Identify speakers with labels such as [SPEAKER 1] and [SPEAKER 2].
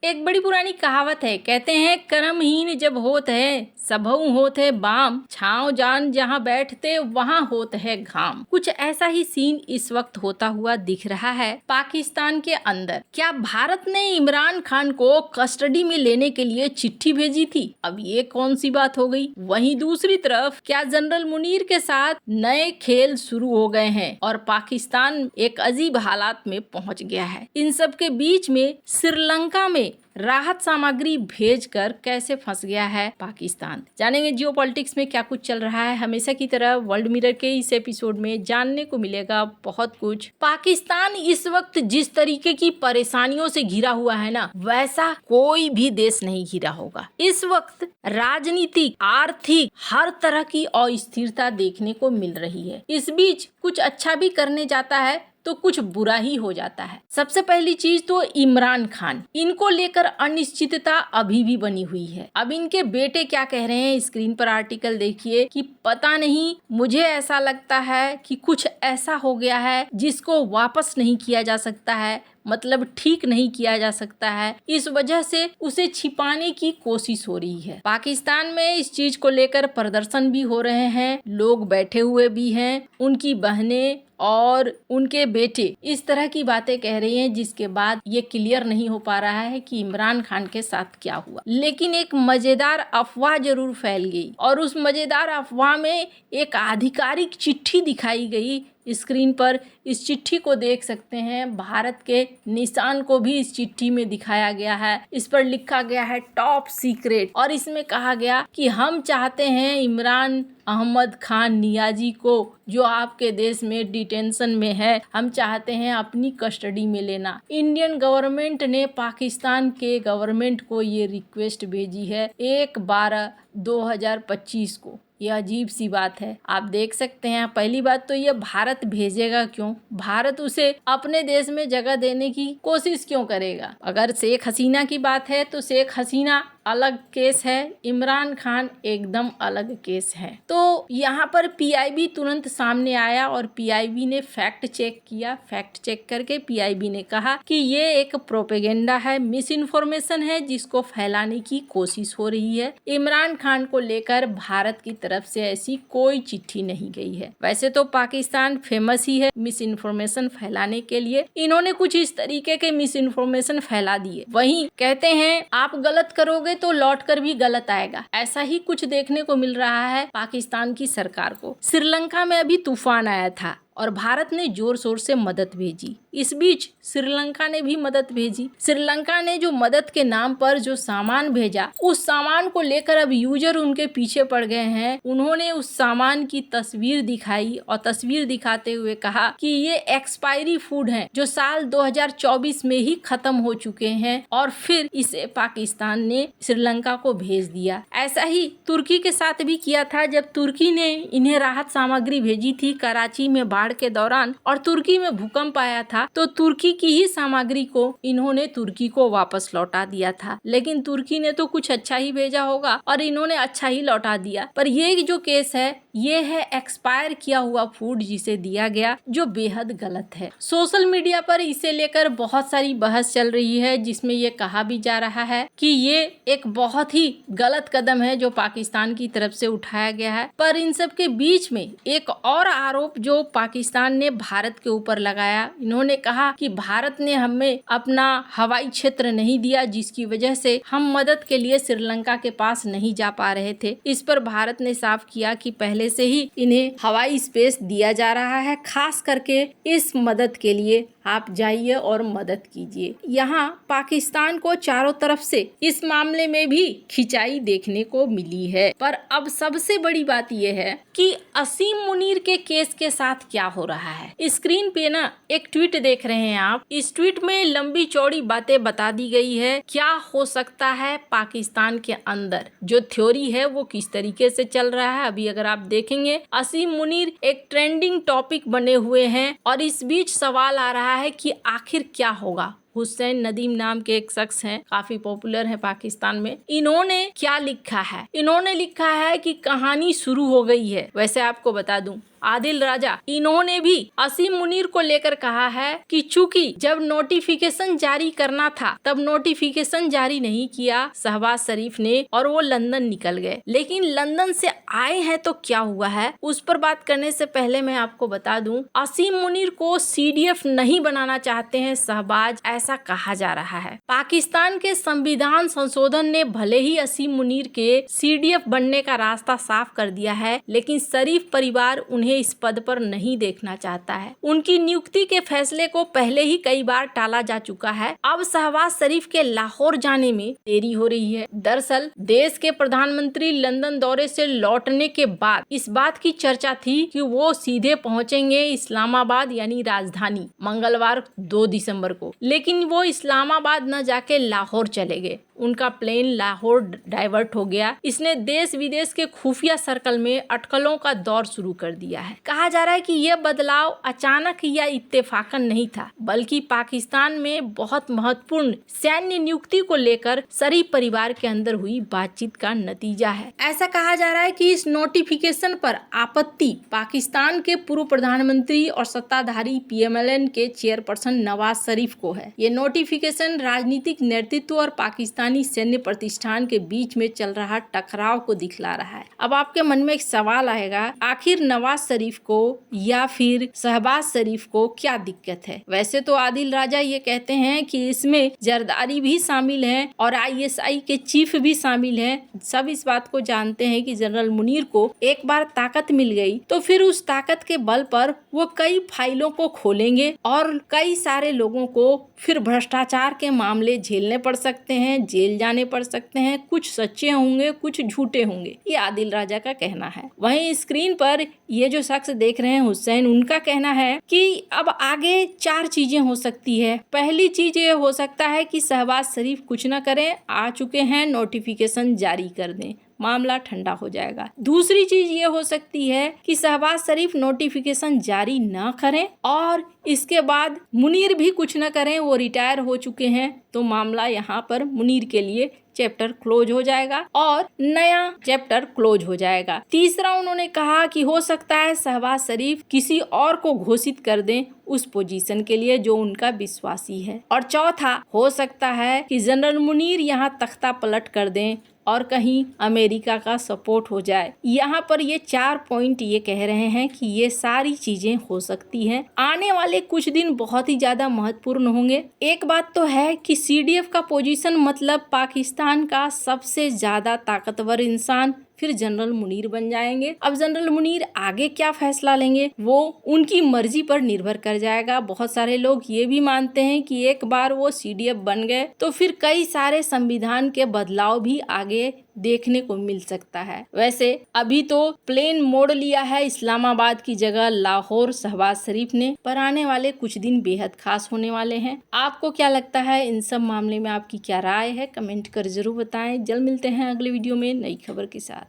[SPEAKER 1] एक बड़ी पुरानी कहावत है, कहते हैं कर्महीन जब होत है सबहु होत है बाम, छाँव जान जहाँ बैठते वहाँ होत है घाम। कुछ ऐसा ही सीन इस वक्त होता हुआ दिख रहा है पाकिस्तान के अंदर। क्या भारत ने इमरान खान को कस्टडी में लेने के लिए चिट्ठी भेजी थी? अब ये कौन सी बात हो गई? वहीं दूसरी तरफ क्या जनरल मुनीर के साथ नए खेल शुरू हो गए हैं और पाकिस्तान एक अजीब हालात में पहुंच गया है। इन सब के बीच में श्रीलंका में राहत सामग्री भेजकर कैसे फंस गया है पाकिस्तान। जानेंगे जियो पॉलिटिक्स में क्या कुछ चल रहा है। हमेशा की तरह वर्ल्ड मिरर के इस एपिसोड में जानने को मिलेगा बहुत कुछ। पाकिस्तान इस वक्त जिस तरीके की परेशानियों से घिरा हुआ है ना, वैसा कोई भी देश नहीं घिरा होगा। इस वक्त राजनीतिक, आर्थिक, हर तरह की अस्थिरता देखने को मिल रही है। इस बीच कुछ अच्छा भी करने जाता है तो कुछ बुरा ही हो जाता है। सबसे पहली चीज तो इमरान खान, इनको लेकर अनिश्चितता अभी भी बनी हुई है। अब इनके बेटे क्या कह रहे हैं, स्क्रीन पर आर्टिकल देखिए कि पता नहीं, मुझे ऐसा लगता है कि कुछ ऐसा हो गया है जिसको वापस नहीं किया जा सकता है, मतलब ठीक नहीं किया जा सकता है। इस वजह से उसे छिपाने की कोशिश हो रही है। पाकिस्तान में इस चीज को लेकर प्रदर्शन भी हो रहे हैं, लोग बैठे हुए भी हैं, उनकी बहनें और उनके बेटे इस तरह की बातें कह रही हैं, जिसके बाद ये क्लियर नहीं हो पा रहा है कि इमरान खान के साथ क्या हुआ। लेकिन एक मजेदार अफवाह जरूर फैल गई और उस मजेदार अफवाह में एक आधिकारिक चिट्ठी दिखाई गई। स्क्रीन पर इस चिट्ठी को देख सकते हैं, भारत के निशान को भी इस चिट्ठी में दिखाया गया है। इस पर लिखा गया है टॉप सीक्रेट और इसमें कहा गया कि हम चाहते हैं इमरान अहमद खान नियाजी को, जो आपके देश में डिटेंशन में है, हम चाहते हैं अपनी कस्टडी में लेना। इंडियन गवर्नमेंट ने पाकिस्तान के गवर्नमेंट को ये रिक्वेस्ट भेजी है 1/12/2025 को। यह अजीब सी बात है। आप देख सकते हैं, पहली बात तो ये भारत भेजेगा क्यों? भारत उसे अपने देश में जगह देने की कोशिश क्यों करेगा? अगर शेख हसीना की बात है तो शेख हसीना अलग केस है, इमरान खान एकदम अलग केस है। तो यहाँ पर पीआईबी तुरंत सामने आया और पीआईबी ने फैक्ट चेक किया। फैक्ट चेक करके पीआईबी ने कहा कि ये एक प्रोपेगेंडा है, मिस इन्फॉर्मेशन है, जिसको फैलाने की कोशिश हो रही है। इमरान खान को लेकर भारत की तरफ से ऐसी कोई चिट्ठी नहीं गई है। वैसे तो पाकिस्तान फेमस ही है मिस इन्फॉर्मेशन फैलाने के लिए। इन्होंने कुछ इस तरीके के मिस इन्फॉर्मेशन फैला दिए। वहीं कहते हैं आप गलत करोगे तो लौट कर भी गलत आएगा। ऐसा ही कुछ देखने को मिल रहा है पाकिस्तान की सरकार को। श्रीलंका में अभी तूफान आया था और भारत ने जोर शोर से मदद भेजी। इस बीच श्रीलंका ने भी मदद भेजी। श्रीलंका ने जो मदद के नाम पर जो सामान भेजा, उस सामान को लेकर अब यूजर उनके पीछे पड़ गए हैं। उन्होंने उस सामान की तस्वीर दिखाई और तस्वीर दिखाते हुए कहा कि ये एक्सपायरी फूड है जो साल 2024 में ही खत्म हो चुके हैं, और फिर इसे पाकिस्तान ने श्रीलंका को भेज दिया। ऐसा ही तुर्की के साथ भी किया था, जब तुर्की ने इन्हें राहत सामग्री भेजी थी कराची में बाढ़ के दौरान और तुर्की में भूकंप आया था, तो तुर्की की ही सामग्री को इन्होंने तुर्की को वापस लौटा दिया था। लेकिन तुर्की ने तो कुछ अच्छा ही भेजा होगा और इन्होंने अच्छा ही लौटा दिया। पर ये जो केस है, ये है एक्सपायर किया हुआ फूड जिसे दिया गया, जो बेहद गलत है। सोशल मीडिया पर इसे लेकर बहुत सारी बहस चल रही है, जिसमें ये कहा भी जा रहा है कि ये एक बहुत ही गलत कदम है जो पाकिस्तान की तरफ से उठाया गया है। पर इन सब के बीच में एक और आरोप जो पाकिस्तान ने भारत के ऊपर लगाया, इन्होंने कहा कि भारत ने हमें अपना हवाई क्षेत्र नहीं दिया, जिसकी वजह से हम मदद के लिए श्रीलंका के पास नहीं जा पा रहे थे। इस पर भारत ने साफ किया कि पहले से ही इन्हें हवाई स्पेस दिया जा रहा है, खास करके इस मदद के लिए आप जाइए और मदद कीजिए। यहाँ पाकिस्तान को चारों तरफ से इस मामले में भी खिंचाई देखने को मिली है। पर अब सबसे बड़ी बात यह है कि असीम मुनीर के केस के साथ क्या हो रहा है। स्क्रीन पे ना एक ट्वीट देख रहे हैं आप। इस ट्वीट में लंबी चौड़ी बातें बता दी गई है, क्या हो सकता है पाकिस्तान के अंदर। जो थ्योरी है वो किस तरीके से चल रहा है, अभी अगर आप देखेंगे, असीम मुनीर एक ट्रेंडिंग टॉपिक बने हुए हैं और इस बीच सवाल आ रहा है कि आखिर क्या होगा। हुसैन नदीम नाम के एक शख्स हैं, काफी पॉपुलर है पाकिस्तान में। इन्होंने क्या लिखा है? इन्होंने लिखा है कि कहानी शुरू हो गई है। वैसे आपको बता दूं, आदिल राजा इन्होंने भी असीम मुनीर को लेकर कहा है कि चूंकि जब नोटिफिकेशन जारी करना था तब नोटिफिकेशन जारी नहीं किया शहबाज शरीफ ने और वो लंदन निकल गए, लेकिन लंदन से आए हैं तो क्या हुआ है उस पर बात करने से पहले मैं आपको बता दूं, असीम मुनीर को CDF नहीं बनाना चाहते हैं शहबाज, ऐसा कहा जा रहा है। पाकिस्तान के संविधान संशोधन ने भले ही असीम मुनीर के CDF बनने का रास्ता साफ कर दिया है, लेकिन शरीफ परिवार उन्हें इस पद पर नहीं देखना चाहता है। उनकी नियुक्ति के फैसले को पहले ही कई बार टाला जा चुका है। अब शहबाज शरीफ के लाहौर जाने में देरी हो रही है। दरअसल देश के प्रधानमंत्री लंदन दौरे से लौटने के बाद इस बात की चर्चा थी कि वो सीधे पहुंचेंगे इस्लामाबाद यानी राजधानी मंगलवार 2 दिसंबर को, लेकिन वो इस्लामाबाद न जाके लाहौर चले गए। उनका प्लेन लाहौर डाइवर्ट हो गया। इसने देश विदेश के खुफिया सर्कल में अटकलों का दौर शुरू कर दिया है। कहा जा रहा है कि यह बदलाव अचानक या इत्तेफाकन नहीं था, बल्कि पाकिस्तान में बहुत महत्वपूर्ण सैन्य नियुक्ति को लेकर शरीफ परिवार के अंदर हुई बातचीत का नतीजा है। ऐसा कहा जा रहा है कि इस नोटिफिकेशन पर आपत्ति पाकिस्तान के पूर्व प्रधानमंत्री और सत्ताधारी PMLN के चेयरपर्सन नवाज शरीफ को है। ये नोटिफिकेशन राजनीतिक नेतृत्व और पाकिस्तानी सैन्य प्रतिष्ठान के बीच में चल रहा टकराव को दिखला रहा है। अब आपके मन में एक सवाल आएगा, आखिर नवाज शरीफ को या फिर शहबाज शरीफ को क्या दिक्कत है? वैसे तो आदिल राजा ये कहते हैं कि इसमें जरदारी भी शामिल है और ISI के चीफ भी शामिल है। सब इस बात को जानते हैं कि जनरल मुनीर को एक बार ताकत मिल गई तो फिर उस ताकत के बल पर वो कई फाइलों को खोलेंगे और कई सारे लोगों को फिर भ्रष्टाचार के मामले झेलने पड़ सकते हैं, जेल जाने पड़ सकते हैं। कुछ सच्चे होंगे, कुछ झूठे होंगे, ये आदिल राजा का कहना है। वहीं स्क्रीन पर ये जो शख्स देख रहे हैं हुसैन, उनका कहना है कि अब आगे 4 चीजें हो सकती है। पहली चीज ये हो सकता है कि शहबाज शरीफ कुछ न करें, आ चुके हैं नोटिफिकेशन जारी कर दें, मामला ठंडा हो जाएगा। दूसरी चीज ये हो सकती है कि शहबाज शरीफ नोटिफिकेशन जारी न करें और इसके बाद मुनीर भी कुछ न करें, वो रिटायर हो चुके हैं, तो मामला यहाँ पर मुनीर के लिए चैप्टर क्लोज हो जाएगा और नया चैप्टर क्लोज हो जाएगा। तीसरा उन्होंने कहा कि हो सकता है शहबाज शरीफ किसी और को घोषित कर दें उस पोजीशन के लिए जो उनका विश्वासी है। और चौथा हो सकता है कि जनरल मुनीर यहाँ तख्ता पलट कर दें और कहीं अमेरिका का सपोर्ट हो जाए। यहाँ पर ये 4 पॉइंट ये कह रहे हैं कि ये सारी चीजें हो सकती हैं। आने वाले कुछ दिन बहुत ही ज्यादा महत्वपूर्ण होंगे। एक बात तो है कि CDF का पोजीशन मतलब पाकिस्तान का सबसे ज्यादा ताकतवर इंसान फिर जनरल मुनीर बन जाएंगे। अब जनरल मुनीर आगे क्या फैसला लेंगे वो उनकी मर्जी पर निर्भर कर जाएगा। बहुत सारे लोग ये भी मानते हैं कि एक बार वो CDF बन गए तो फिर कई सारे संविधान के बदलाव भी आगे देखने को मिल सकता है। वैसे अभी तो प्लेन मोड़ लिया है इस्लामाबाद की जगह लाहौर शहबाज शरीफ ने, पर आने वाले कुछ दिन बेहद खास होने वाले हैं। आपको क्या लगता है इन सब मामले में, आपकी क्या राय है? कमेंट कर जरूर बताएं। जल्द मिलते हैं अगले वीडियो में नई खबर के साथ।